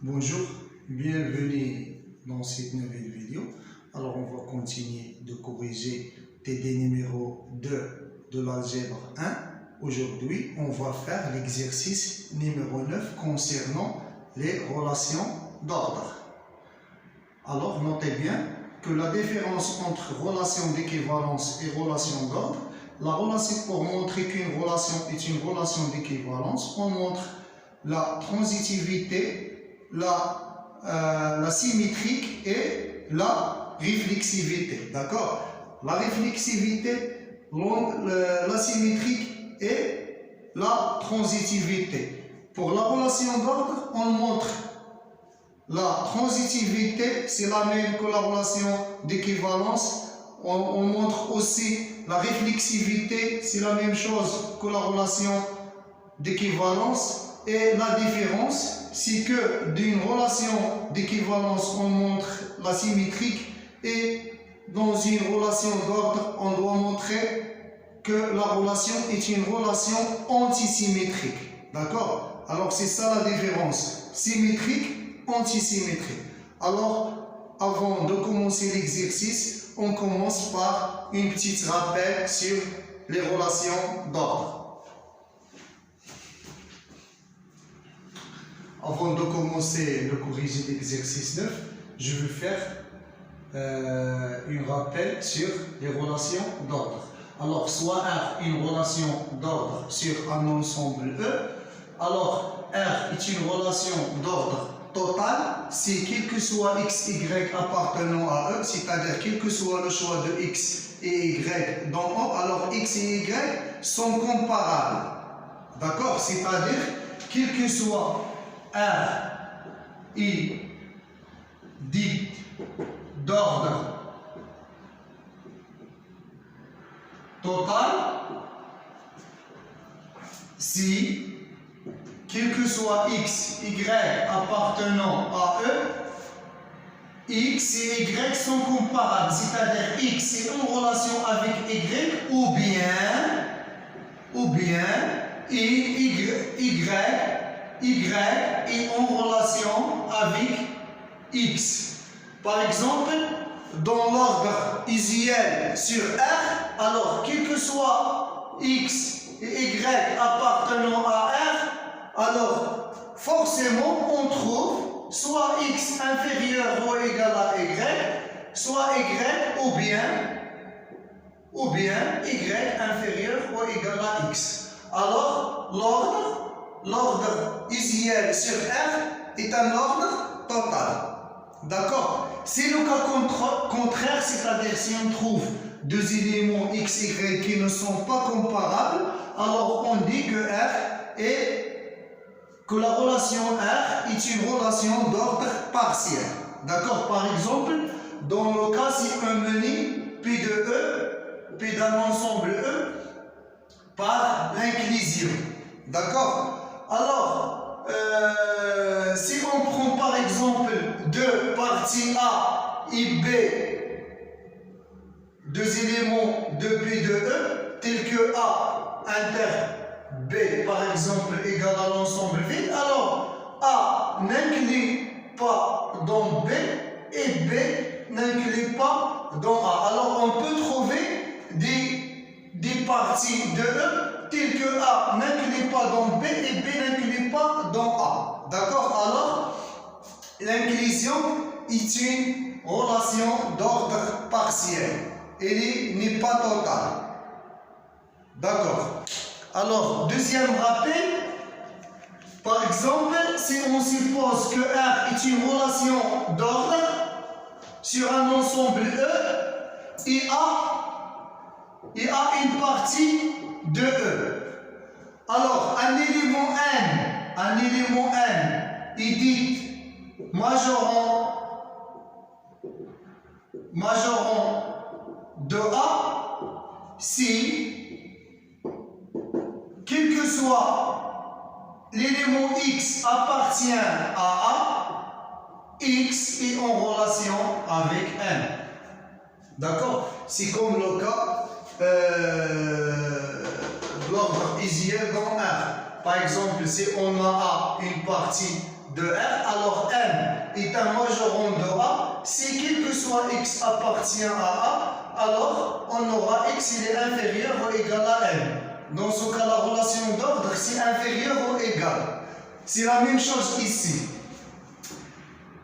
Bonjour, bienvenue dans cette nouvelle vidéo. Alors on va continuer de corriger TD numéro 2 de l'algèbre 1. Aujourd'hui, on va faire l'exercice numéro 9 concernant les relations d'ordre. Alors notez bien que la différence entre relation d'équivalence et relation d'ordre, pour montrer qu'une relation est une relation d'équivalence, on montre la transitivité, la symétrique et la réflexivité. D'accord? La réflexivité, la symétrique et la transitivité. Pour la relation d'ordre, on montre la transitivité, c'est la même que la relation d'équivalence. On montre aussi la réflexivité, c'est la même chose que la relation d'équivalence. Et la différence, c'est que d'une relation d'équivalence, on montre la symétrique et dans une relation d'ordre, on doit montrer que la relation est une relation antisymétrique. D'accord? Alors c'est ça la différence. Symétrique, antisymétrique. Alors, avant de commencer l'exercice, on commence par une petite rappel sur les relations d'ordre. Avant de commencer le corriger l'exercice 9, je vais faire un rappel sur les relations d'ordre. Alors, soit R une relation d'ordre sur un ensemble E, alors R est une relation d'ordre total si quel que soit x, y appartenant à E, c'est-à-dire quel que soit le choix de x et y dans O, alors x et y sont comparables. D'accord? C'est-à-dire quel que soit R est dit d'ordre total si quel que soit x, y appartenant à E, x et y sont comparables, c'est-à-dire x est en relation avec y ou bien y est en relation avec x. Par exemple, dans l'ordre usuel sur R, alors quel que soit x et y appartenant à R, alors forcément on trouve soit x inférieur ou égal à y, soit y ou bien y inférieur ou égal à x. Alors l'ordre usuel sur R est un ordre total. D'accord? C'est le cas contraire, c'est-à-dire si on trouve deux éléments x, y qui ne sont pas comparables, alors on dit que la relation R est une relation d'ordre partiel. D'accord? Par exemple, dans le cas si on menait P de E, P d'un ensemble E, par l'inclusion. D'accord? Alors, si on prend par exemple deux parties A et B, deux éléments de P de E, tels que A inter B par exemple égale à l'ensemble vide, alors A n'inclut pas dans B et B n'inclut pas dans A. Alors on peut trouver des parties de E telles que A n'inclut pas dans B et B n'inclut pas dans A. D'accord? Alors l'inclusion est une relation d'ordre partiel. Elle n'est pas totale. D'accord? Alors, deuxième rappel, par exemple, si on suppose que R est une relation d'ordre sur un ensemble E et A une partie de E. Alors, un élément N est dit majorant de A si quel que soit l'élément X appartient à A, X est en relation avec N. D'accord? C'est comme le cas de l'ordre usuel dans R. Par exemple, si on a A une partie de R, alors M est un majorant de A. Si quel que soit X appartient à A, alors on aura X il est inférieur ou égal à M. Dans ce cas, la relation d'ordre, c'est inférieur ou égal. C'est la même chose ici.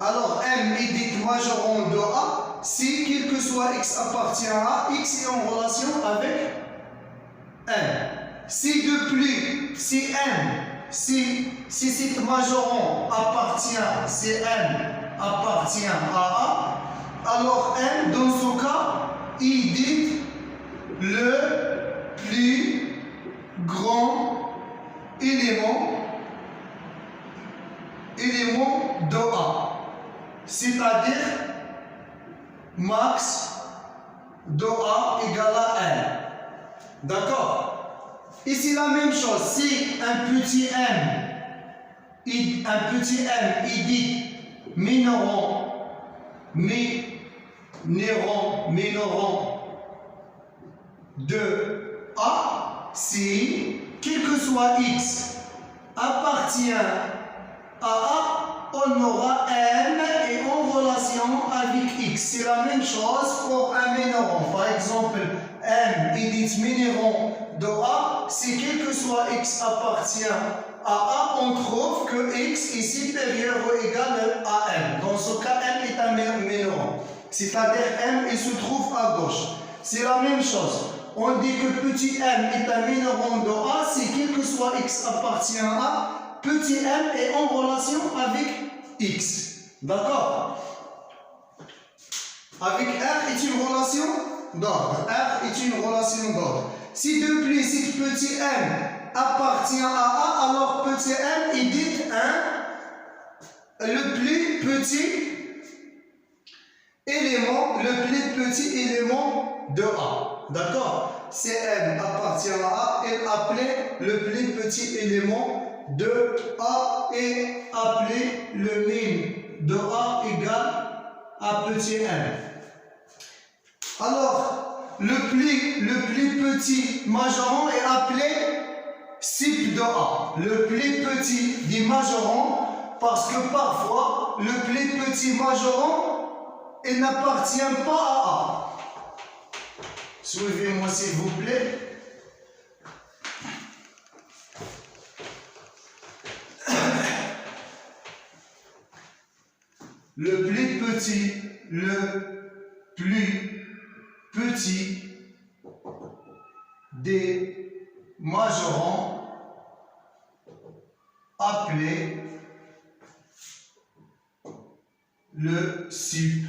Alors M est dit majorant de A. Si quel que soit X appartient à A, X est en relation avec M. Si de plus, si M, si cet majorant appartient, si M appartient à A, alors M, dans ce cas, il dit le plus grand élément de A. C'est-à-dire max de A égale à N. D'accord? Ici la même chose, si un petit m il dit minorant de A, si quel que soit x appartient à A, on aura m et en relation avec x. C'est la même chose pour un minorant. Par exemple, m est dit minorant de A, si quel que soit x appartient à A, on trouve que x est supérieur ou égal à m. Dans ce cas, m est un minorant. C'est-à-dire m il se trouve à gauche. C'est la même chose. On dit que petit m est un minorant de A, si quel que soit x appartient à A, petit m est en relation avec x. D'accord? Avec R est une relation d'ordre. R est une relation d'ordre. Si de plus, si petit m appartient à A, alors petit m est dit le plus petit élément de A. D'accord? Si m appartient à A, est appelé le plus petit élément de A et appelé le min de A égale à petit m. Alors, le plus petit majorant est appelé sup de A. Le plus petit des majorants, parce que parfois, le plus petit majorant, il n'appartient pas à A. Suivez-moi s'il vous plaît. Le plus petit des majorants appelé le sup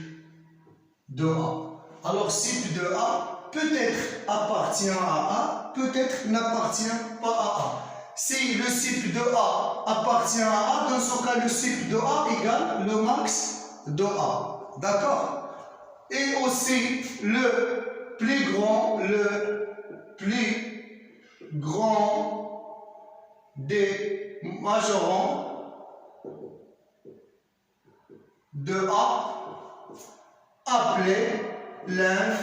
de A. Alors sup de A peut-être appartient à A, peut-être n'appartient pas à A. Si le sup de A appartient à A, dans ce cas le sup de A égale le max de A. D'accord? Et aussi le plus grand des majorants de A appelé l'inf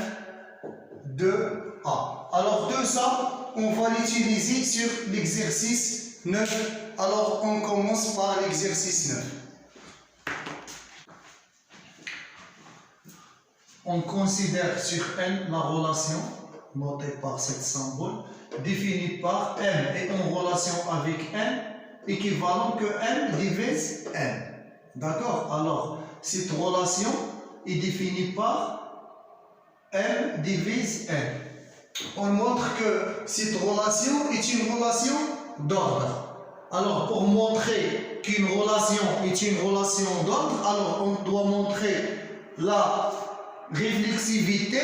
de A. Alors de ça, on va l'utiliser sur l'exercice 9. Alors on commence par l'exercice 9. On considère sur N la relation notée par cette symbole définie par M est en relation avec N équivalent que M divise N. D'accord? Alors, cette relation est définie par M divise N. On montre que cette relation est une relation d'ordre. Alors, pour montrer qu'une relation est une relation d'ordre, alors on doit montrer la réflexivité,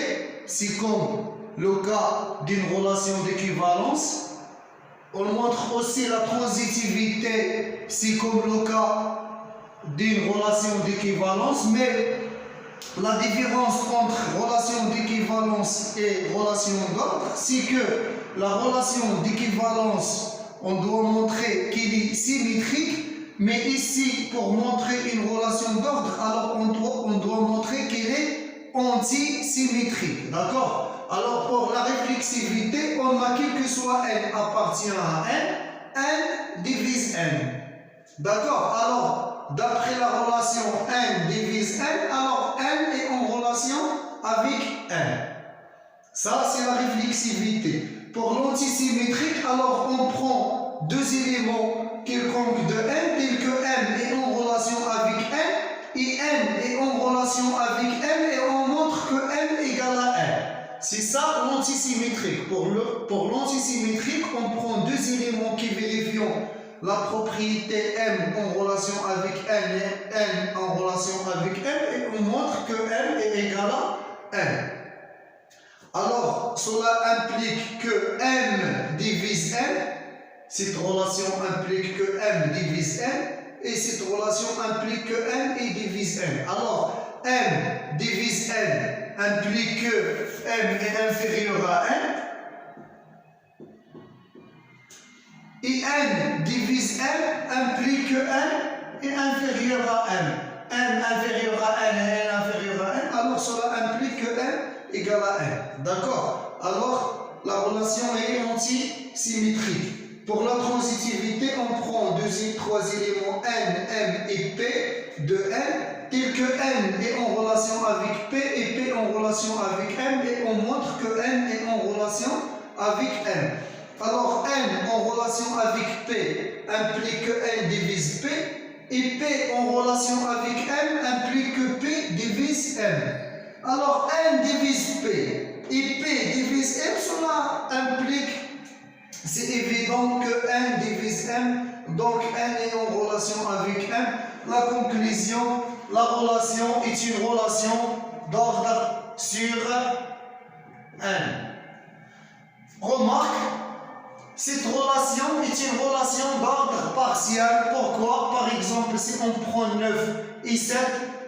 c'est comme le cas d'une relation d'équivalence. On montre aussi la transitivité, c'est comme le cas d'une relation d'équivalence, mais la différence entre relation d'équivalence et relation d'ordre, c'est que la relation d'équivalence, on doit montrer qu'elle est symétrique, mais ici, pour montrer une relation d'ordre, alors on doit montrer qu'elle est antisymétrique. D'accord? Alors, pour la réflexivité, on a quel que soit N appartient à N, N divise N. D'accord? Alors, d'après la relation n divise n, alors n est en relation avec n. Ça, c'est la réflexivité. Pour l'antisymétrique, alors on prend deux éléments quelconques de n, tels que n est en relation avec n, et n est en relation avec n, et on montre que n égale à n. C'est ça l'antisymétrique. Pour l'antisymétrique, on prend deux éléments qui vérifient la propriété m en relation avec n et n en relation avec n, et on montre que n est égal à n. Alors, cela implique que m divise n, cette relation implique que m divise n, et cette relation implique que n est divise n. Alors, m divise n implique que m est inférieur à n, et n divise n implique que n est inférieur à n. n inférieur à n et n inférieur à n, alors cela implique que n égale à n. D'accord? Alors, la relation est antisymétrique. Pour la transitivité, on prend trois éléments n, m et p de n, tels que n est en relation avec p et p en relation avec m, et on montre que n est en relation avec m. Alors, n en relation avec p implique que n divise p, et p en relation avec m implique que p divise m. Alors, n divise p et p divise m, cela implique, c'est évident que n divise m, donc n est en relation avec m. La conclusion, la relation est une relation d'ordre sur n. Remarque, cette relation est une relation d'ordre partiel. Pourquoi? Par exemple, si on prend 9 et 7,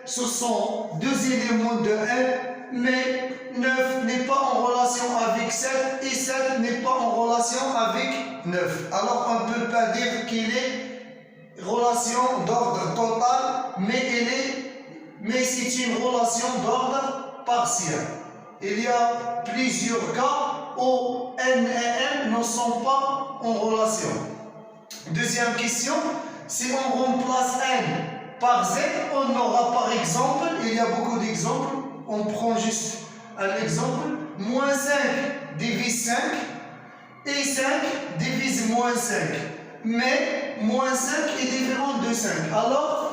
ce sont deux éléments de n, mais 9 n'est pas en relation avec 7 et 7 n'est pas en relation avec 9. Alors on ne peut pas dire qu'il est relation d'ordre total, mais c'est une relation d'ordre partiel. Il y a plusieurs cas où n et n ne sont pas en relation. Deuxième question, si on remplace n par z, on aura par exemple, il y a beaucoup d'exemples, on prend juste un exemple, moins 5 divise 5 et 5 divise moins 5. Mais moins 5 est différent de 5. Alors,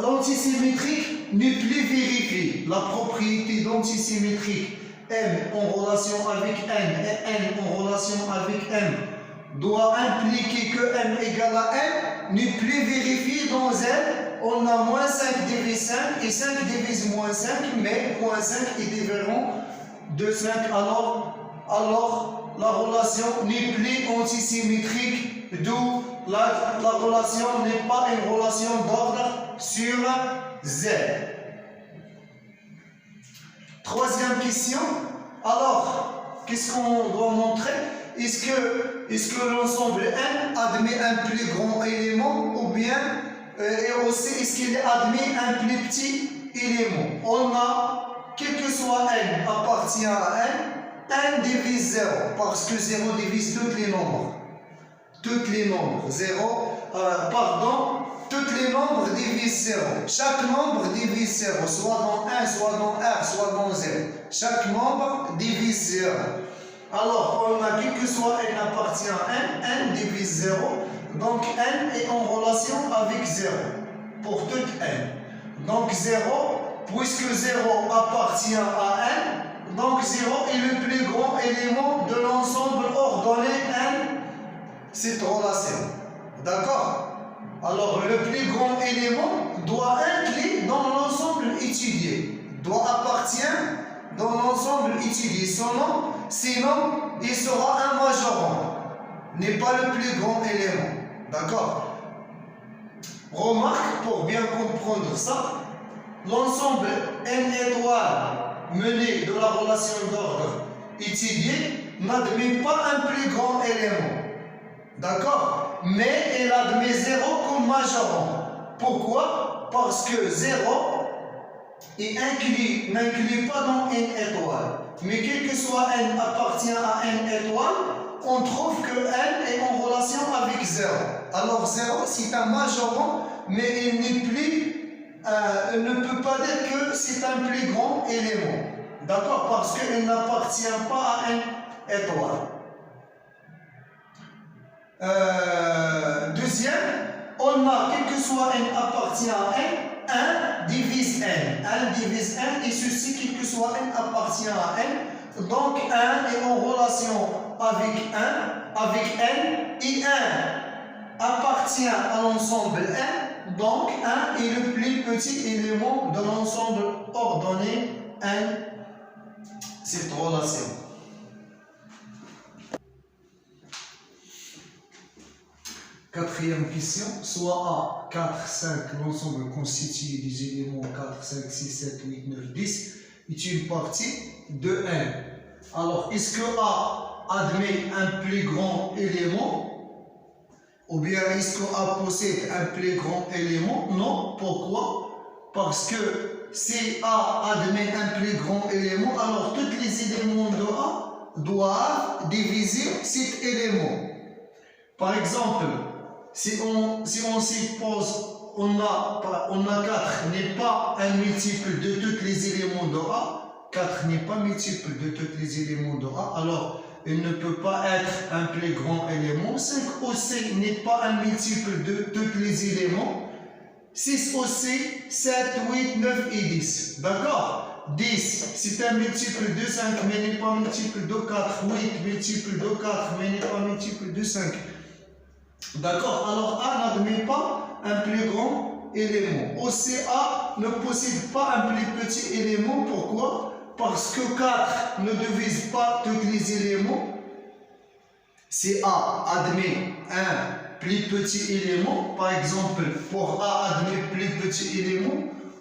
l'antisymétrique n'est plus vérifié. La propriété d'antisymétrique m en relation avec n et n en relation avec m doit impliquer que m égale à n n'est plus vérifié dans z. On a moins 5 divise 5 et 5 divise moins 5, mais moins 5 est différent de 5. Alors la relation n'est plus antisymétrique, d'où la relation n'est pas une relation d'ordre sur z. Troisième question. Alors, qu'est-ce qu'on doit montrer? Est-ce que l'ensemble n admet un plus grand élément, ou bien et aussi est-ce qu'il admet un plus petit élément? On a, quel que soit n appartient à n divise 0, parce que 0 divise tous les nombres. Tous les nombres. Tous les nombres divisent 0. Chaque nombre divise 0, soit dans 1, soit dans R, soit dans 0. Chaque nombre divise 0. Alors, on a quel que soit n appartient à n divise 0. Donc, n est en relation avec 0 pour toute n. Donc, 0, puisque 0 appartient à n, donc 0 est le plus grand élément de l'ensemble ordonné n, cette relation. D'accord? Alors, le plus grand élément doit inclure dans l'ensemble étudié, doit appartenir dans l'ensemble étudié. Sinon, il sera un majorant, n'est pas le plus grand élément. D'accord? Remarque, pour bien comprendre ça, l'ensemble n étoiles mené de la relation d'ordre étudiée n'admet pas un plus grand élément. D'accord? Mais elle admet 0 comme majorant. Pourquoi? Parce que 0 n'inclut pas dans n étoiles. Mais quel que soit n appartient à n étoile, on trouve que n est en relation avec 0. Alors 0, c'est un majorant, mais il n'est plus, ne peut pas dire que c'est un plus grand élément. D'accord? Parce qu'il n'appartient pas à n étoile. Deuxième, on a, quel que soit n appartient à n, 1 divise n. 1 divise n, et ceci, quel que soit n appartient à n. Donc 1 est en relation avec 1, avec n, et 1 appartient à l'ensemble n. Donc 1 est le plus petit élément de l'ensemble ordonné n, cette relation. Quatrième question, soit A, 4, 5, l'ensemble constitué des éléments 4, 5, 6, 7, 8, 9, 10, est une partie de n. Alors, est-ce que A admet un plus grand élément? Ou bien est-ce que A possède un plus grand élément? Non. Pourquoi? Parce que si A admet un plus grand élément, alors tous les éléments de A doivent diviser cet élément. Par exemple, si on suppose on a 4 n'est pas un multiple de tous les éléments de A, 4 n'est pas multiple de tous les éléments de A, alors il ne peut pas être un plus grand élément. 5 aussi n'est pas un multiple de tous les éléments. 6 aussi, 7, 8, 9 et 10. D'accord? 10, c'est un multiple de 5, mais n'est pas multiple de 4. 8, multiple de 4, mais n'est pas multiple de 5. D'accord? Alors A n'admet pas un plus grand élément. Aussi A ne possède pas un plus petit élément. Pourquoi? Parce que 4 ne divise pas tous les éléments. Si A admet un plus petit élément, par exemple, pour A admet plus petit élément,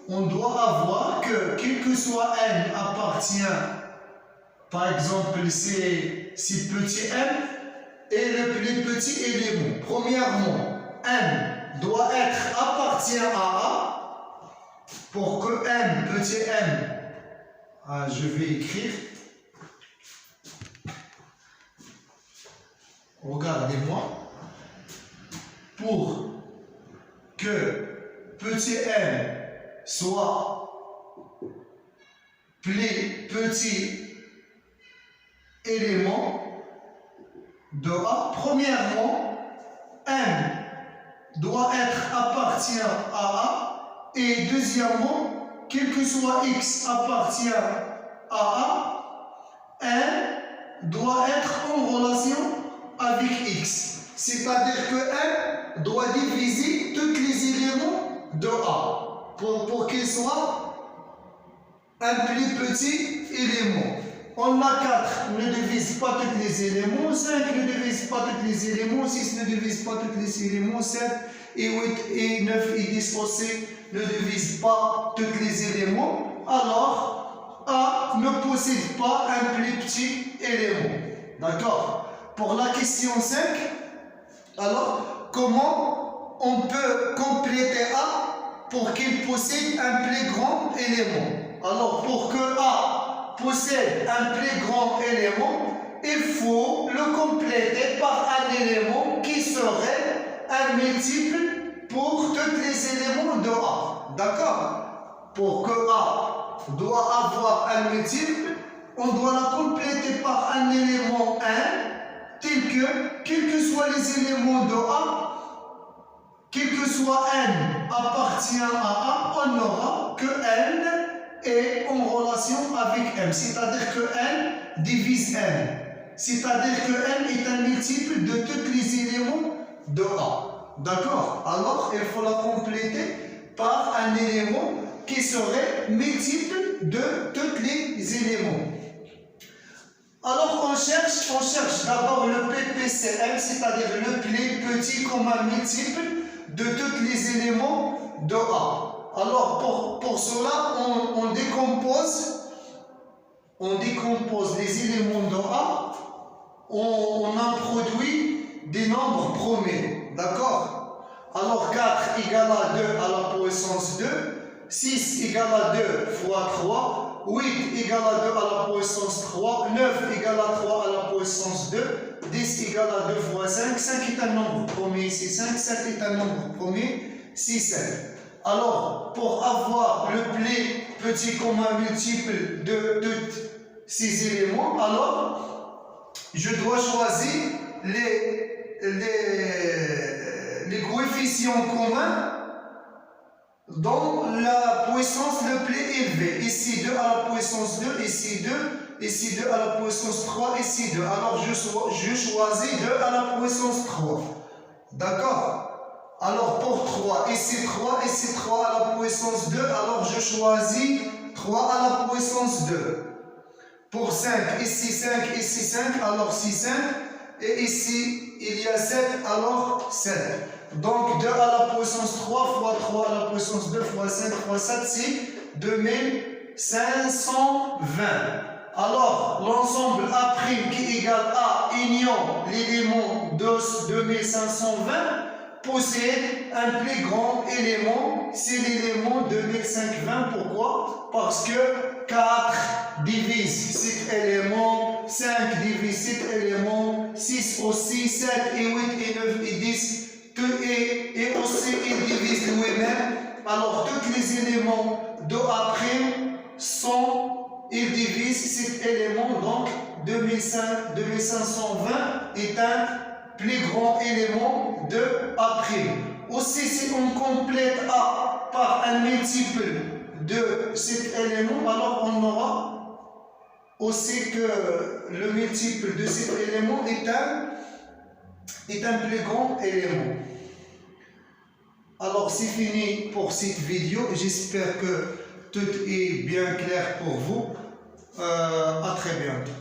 on doit avoir que, quel que soit n appartient, par exemple, si petit m est le plus petit élément. Premièrement, n doit être appartient à A. Pour que n, petit m, je vais écrire. Regardez-moi. Pour que petit m soit plus petit élément de A, premièrement, m doit être appartient à A, et deuxièmement, quel que soit x appartient à A, n doit être en relation avec x. C'est-à-dire que n doit diviser tous les éléments de A pour qu'il soit un plus petit élément. On a 4 ne divise pas tous les éléments, 5 ne divise pas tous les éléments, 6 ne divise pas tous les éléments, 7 et 8 et 9 et 10 aussi ne divisent pas tous les éléments. Alors, A ne possède pas un plus petit élément. D'accord? Pour la question 5, alors, comment on peut compléter A pour qu'il possède un plus grand élément? Alors, pour que A possède un plus grand élément, il faut le compléter par un élément qui serait un multiple pour tous les éléments de A. D'accord? Pour que A doit avoir un multiple, on doit la compléter par un élément 1, tel que, quels que soient les éléments de A, quel que soit n appartient à A, on aura que n est en relation avec m. C'est-à-dire que n divise n. C'est-à-dire que n est un multiple de tous les éléments de A. D'accord? Alors, il faut la compléter par un élément qui serait multiple de tous les éléments. Alors, on cherche d'abord le PPCM, c'est-à-dire le plus petit commun multiple de tous les éléments de A. Alors, pour cela, on décompose les éléments de A, on introduit des nombres premiers. D'accord? Alors, 4 égale à 2 à la puissance 2, 6 égale à 2 fois 3, 8 égale à 2 à la puissance 3, 9 égale à 3 à la puissance 2, 10 égale à 2 fois 5. 5 est un nombre premier, ici 5. 7 est un nombre premier, 6, 7. Alors, pour avoir le plus petit commun multiple de tous ces éléments, alors, je dois choisir les coefficients communs dans la puissance le plus élevée. Ici 2 à la puissance 2, ici 2, ici 2 à la puissance 3, ici 2. Alors je choisis 2 à la puissance 3. D'accord? Alors pour 3, ici 3, ici 3 à la puissance 2, alors je choisis 3 à la puissance 2. Pour 5, ici 5, ici 5, alors 6, 5. Et ici, il y a 7, alors 7. Donc 2 à la puissance 3 fois 3 à la puissance 2 fois 5 fois 7, c'est 2520. Alors, l'ensemble A' qui égale A union l'élément de 2520 possède un plus grand élément, c'est l'élément 2520. Pourquoi? Parce que 4 divise 7 éléments, 5 divise 7 éléments, 6 aussi, 7 et 8 et 9 et 10, et aussi il divise lui-même. Alors tous les éléments de A' il divise 7 éléments, donc 2520 est un plus grand élément de A'. Aussi, si on complète A par un multiple de cet élément, alors on aura aussi que le multiple de cet élément est un plus grand élément. Alors c'est fini pour cette vidéo. J'espère que tout est bien clair pour vous. À très bientôt.